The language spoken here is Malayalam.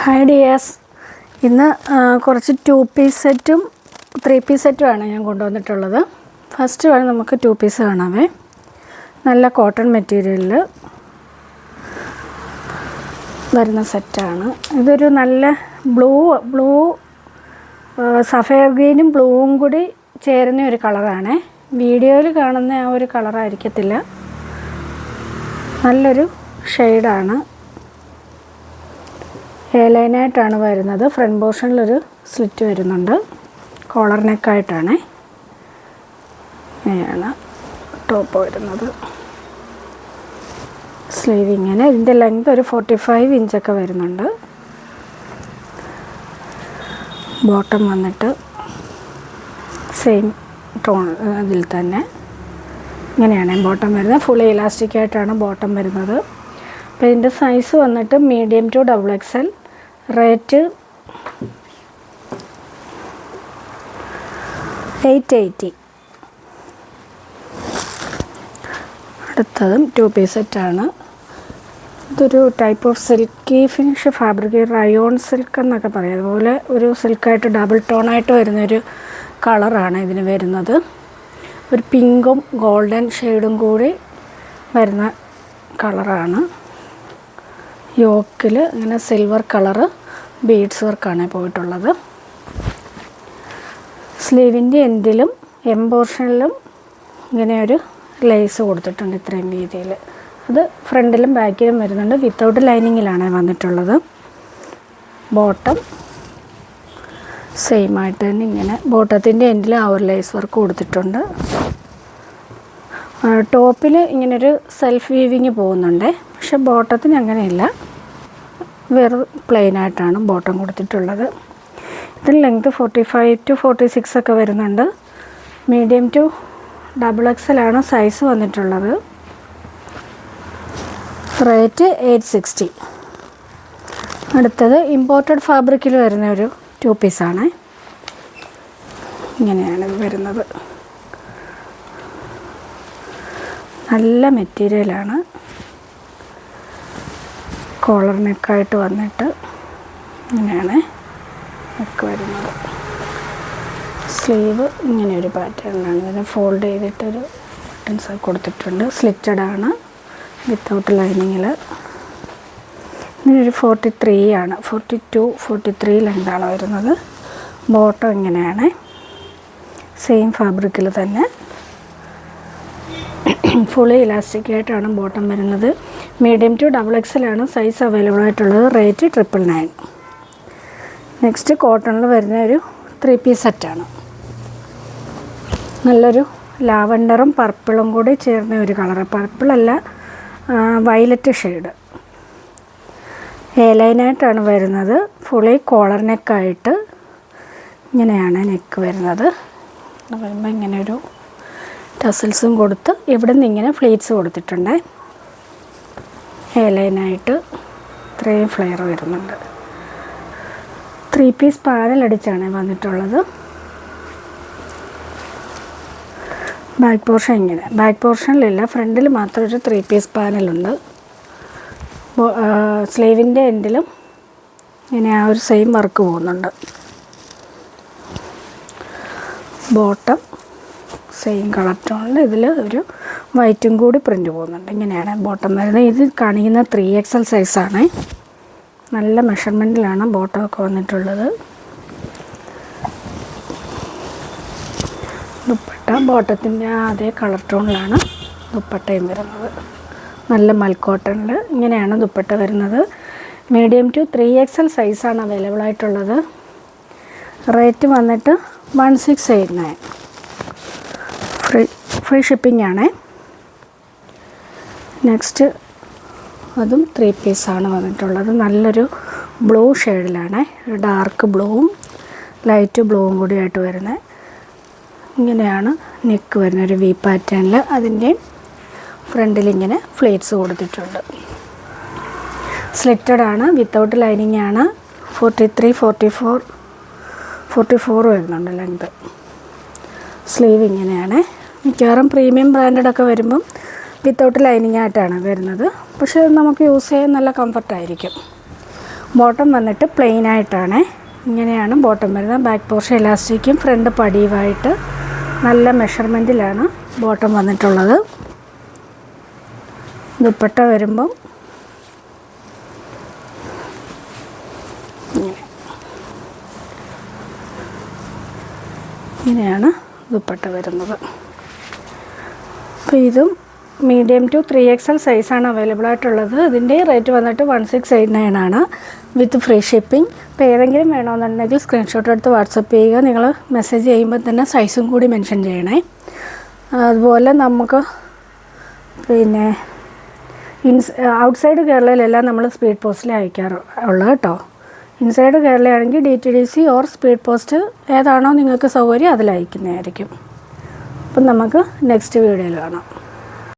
ഹായ് ഡിയേഴ്സ്, ഇന്ന് കുറച്ച് 2 പീസ് സെറ്റും 3 പീസ് സെറ്റുമാണ് ഞാൻ കൊണ്ടുവന്നിട്ടുള്ളത്. ഫസ്റ്റ് വേണം നമുക്ക് 2 പീസ് കാണാമേ. നല്ല കോട്ടൺ മെറ്റീരിയലിൽ വരുന്ന സെറ്റാണ്. ഇതൊരു നല്ല ബ്ലൂ സഫയർ ഗ്രീനും ബ്ലൂവും കൂടി ചേരുന്ന ഒരു കളറാണ്. വീഡിയോയിൽ കാണുന്ന ആ ഒരു കളറായിരിക്കത്തില്ല, നല്ലൊരു ഷെയ്ഡാണ്. എയർലൈനായിട്ടാണ് വരുന്നത്. ഫ്രണ്ട് പോർഷനിലൊരു സ്ലിറ്റ് വരുന്നുണ്ട്. കോളർ നെക്കായിട്ടാണ് ഇങ്ങനെയാണ് ടോപ്പ് വരുന്നത്. സ്ലീവ് ഇങ്ങനെ, ഇതിൻ്റെ ലെങ്ത് ഒരു 45 ഇഞ്ചൊക്കെ വരുന്നുണ്ട്. ബോട്ടം വന്നിട്ട് സെയിം ടോൺ ഇതിൽ തന്നെ ഇങ്ങനെയാണ് ബോട്ടം വരുന്നത്. ഫുൾ ഇലാസ്റ്റിക് ആയിട്ടാണ് ബോട്ടം വരുന്നത്. അപ്പോൾ ഇതിൻ്റെ സൈസ് വന്നിട്ട് മീഡിയം ടു XXL. റേറ്റ് 880. അടുത്തതും 2 പീസ് സെറ്റാണ്. ഇതൊരു type of silky finish fabric, rayon silk എന്നൊക്കെ പറയും. അതുപോലെ ഒരു സിൽക്കായിട്ട് ഡബിൾ ടോണായിട്ട് വരുന്നൊരു കളറാണ് ഇതിന് വരുന്നത്. ഒരു പിങ്കും ഗോൾഡൻ ഷെയ്ഡും കൂടി വരുന്ന കളറാണ്. യോക്കിൽ ഇങ്ങനെ സിൽവർ കളറ് ബീഡ്സ് വർക്കാണ് പോയിട്ടുള്ളത്. സ്ലീവിൻ്റെ എൻഡിലും എം പോർഷനിലും ഇങ്ങനെ ഒരു ലേസ് കൊടുത്തിട്ടുണ്ട് ഇത്രയും വീതിയിൽ. അത് ഫ്രണ്ടിലും ബാക്കിലും വരുന്നുണ്ട്. വിത്തൗട്ട് ലൈനിങ്ങിലാണ് വന്നിട്ടുള്ളത്. ബോട്ടം സെയിം ആയിട്ട് തന്നെ ഇങ്ങനെ ബോട്ടത്തിൻ്റെ എൻഡിൽ ആ ഒരു ലേസ് വർക്ക് കൊടുത്തിട്ടുണ്ട്. ടോപ്പിൽ ഇങ്ങനൊരു സെൽഫ് വീവിങ് പോകുന്നുണ്ട്, പക്ഷെ ബോട്ടത്തിന് അങ്ങനെയില്ല, വെറും പ്ലെയിനായിട്ടാണ് ബോട്ടം കൊടുത്തിട്ടുള്ളത്. ഇതിന് ലെങ്ത് 45 to 46 ഒക്കെ വരുന്നുണ്ട്. മീഡിയം ടു XXL ആണ് സൈസ് വന്നിട്ടുള്ളത്. റേറ്റ് 860. അടുത്തത് ഇമ്പോർട്ടഡ് ഫാബ്രിക്കിൽ വരുന്ന ഒരു 2 പീസാണ്. ഇങ്ങനെയാണ് ഇത് വരുന്നത്. നല്ല മെറ്റീരിയലാണ്. കോളർ നെക്കായിട്ട് വന്നിട്ട് ഇങ്ങനെയാണ് നെക്ക് വരുന്നത്. സ്ലീവ് ഇങ്ങനെ ഒരു പാറ്റേണിലാണ്. ഇതിന് ഫോൾഡ് ചെയ്തിട്ടൊരു ബട്ടൺസ് കൊടുത്തിട്ടുണ്ട്. സ്ലിറ്റഡ് ആണ്, വിത്തൗട്ട് ലൈനിങ്ങിൽ. ഇതിനൊരു 43 ആണ്, 42, 43 ലെങ്താണ് വരുന്നത്. ബോട്ടം ഇങ്ങനെയാണ്, സെയിം ഫാബ്രിക്കിൽ തന്നെ ഫുള്ളി ഇലാസ്റ്റിക് ആയിട്ടാണ് ബോട്ടം വരുന്നത്. മീഡിയം ടു XXL ആണ് സൈസ് അവൈലബിൾ ആയിട്ടുള്ളത്. റേറ്റ് 999. നെക്സ്റ്റ് കോട്ടണിൽ വരുന്ന ഒരു 3 പീസ് സെറ്റാണ്. നല്ലൊരു ലാവൻഡറും പർപ്പിളും കൂടി ചേർന്ന ഒരു കളറ്. പർപ്പിളല്ല, വയലറ്റ് ഷെയ്ഡ്. എയർലൈനായിട്ടാണ് വരുന്നത്. ഫുള്ളി കോളർ നെക്കായിട്ട് ഇങ്ങനെയാണ് നെക്ക് വരുന്നത്. വരുമ്പോൾ ഇങ്ങനെ ഒരു ടസൽസും കൊടുത്ത് ഇവിടെ നിന്ന് ഇങ്ങനെ ഫ്ലീറ്റ്സ് കൊടുത്തിട്ടുണ്ട്. എയർലൈനായിട്ട് ഇത്രയും ഫ്ലെയർ വരുന്നുണ്ട്. 3 പീസ് പാനൽ അടിച്ചാണ് വന്നിട്ടുള്ളത്. ബാക്ക് പോർഷൻ ഇങ്ങനെ, ബാക്ക് പോർഷനിലില്ല, ഫ്രണ്ടിൽ മാത്രം ഒരു 3 പീസ് പാനലുണ്ട്. സ്ലീവിൻ്റെ എൻഡിലും ഇങ്ങനെ ആ ഒരു സെയിം വർക്ക് പോകുന്നുണ്ട്. ബോട്ടം സെയിം കളർ ടോണിൽ ഇതിൽ ഒരു വൈറ്റും കൂടി പ്രിൻ്റ് പോകുന്നുണ്ട്. ഇങ്ങനെയാണ് ബോട്ടം വരുന്നത്. ഇത് കാണിക്കുന്ന 3XL സൈസാണ്. നല്ല മെഷർമെൻറ്റിലാണ് ബോട്ടമൊക്കെ വന്നിട്ടുള്ളത്. ദുപ്പട്ട ബോട്ടത്തിൻ്റെ അതേ കളർ ടോണിലാണ് ദുപ്പട്ടയും വരുന്നത്. നല്ല മൽക്കോട്ടണിൽ ഇങ്ങനെയാണ് ദുപ്പട്ട വരുന്നത്. മീഡിയം ടു 3XL സൈസാണ് അവൈലബിൾ ആയിട്ടുള്ളത്. റേറ്റ് വന്നിട്ട് 1689. ഫ്രീ ഷിപ്പിംഗ് ആണ്. നെക്സ്റ്റ് അതും 3 പീസാണ് വന്നിട്ടുള്ളത്. നല്ലൊരു ബ്ലൂ ഷെയ്ഡിലാണ്, ഡാർക്ക് ബ്ലൂവും ലൈറ്റ് ബ്ലൂവും കൂടിയായിട്ട് വരുന്നത്. ഇങ്ങനെയാണ് നെക്ക് വരുന്നത്, ഒരു വി പാറ്റേണിൽ. അതിൻ്റെ ഫ്രണ്ടിൽ ഇങ്ങനെ ഫ്ലീറ്റ്സ് കൊടുത്തിട്ടുണ്ട്. സ്ലിറ്റഡ് ആണ്, വിത്തൗട്ട് ലൈനിങ് ആണ്. 43, 44 വരുന്നുണ്ട് ലെങ്ത്. സ്ലീവ് ഇങ്ങനെയാണ്. മിക്കവാറും പ്രീമിയം ബ്രാൻഡഡൊക്കെ വരുമ്പം വിത്തൗട്ട് ലൈനിങ് ആയിട്ടാണ് വരുന്നത്. പക്ഷേ നമുക്ക് യൂസ് ചെയ്യാൻ നല്ല കംഫർട്ടായിരിക്കും. ബോട്ടം വന്നിട്ട് പ്ലെയിൻ ആയിട്ടാണ്, ഇങ്ങനെയാണ് ബോട്ടം വരുന്നത്. ബാക്ക് പോർഷൻ ഇലാസ്റ്റിക്കും ഫ്രണ്ട് പടിയുമായിട്ട് നല്ല മെഷർമെൻറ്റിലാണ് ബോട്ടം വന്നിട്ടുള്ളത്. ദുപ്പട്ട വരുമ്പം ഇങ്ങനെയാണ് ദുപ്പട്ട വരുന്നത്. അപ്പോൾ ഇതും മീഡിയം ടു 3XL സൈസാണ് അവൈലബിൾ ആയിട്ടുള്ളത്. ഇതിൻ്റെ റേറ്റ് വന്നിട്ട് 1689 ആണ് വിത്ത് ഫ്രീ ഷിപ്പിംഗ്. അപ്പോൾ ഏതെങ്കിലും വേണമെന്നുണ്ടെങ്കിൽ സ്ക്രീൻഷോട്ട് എടുത്ത് വാട്സപ്പ് ചെയ്യുക. നിങ്ങൾ മെസ്സേജ് ചെയ്യുമ്പോൾ തന്നെ സൈസും കൂടി മെൻഷൻ ചെയ്യണേ. അതുപോലെ നമുക്ക് പിന്നെ ഔട്ട്സൈഡ് കേരളയിലെല്ലാം നമ്മൾ സ്പീഡ് പോസ്റ്റിൽ അയക്കാറുള്ളത് കേട്ടോ. ഇൻസൈഡ് കേരളയാണെങ്കിൽ DTDC ഓർ സ്പീഡ് പോസ്റ്റ് ഏതാണോ നിങ്ങൾക്ക് സൗകര്യം അതിൽ അയക്കുന്നതായിരിക്കും. അപ്പം നമുക്ക് നെക്സ്റ്റ് വീഡിയോയിൽ കാണാം.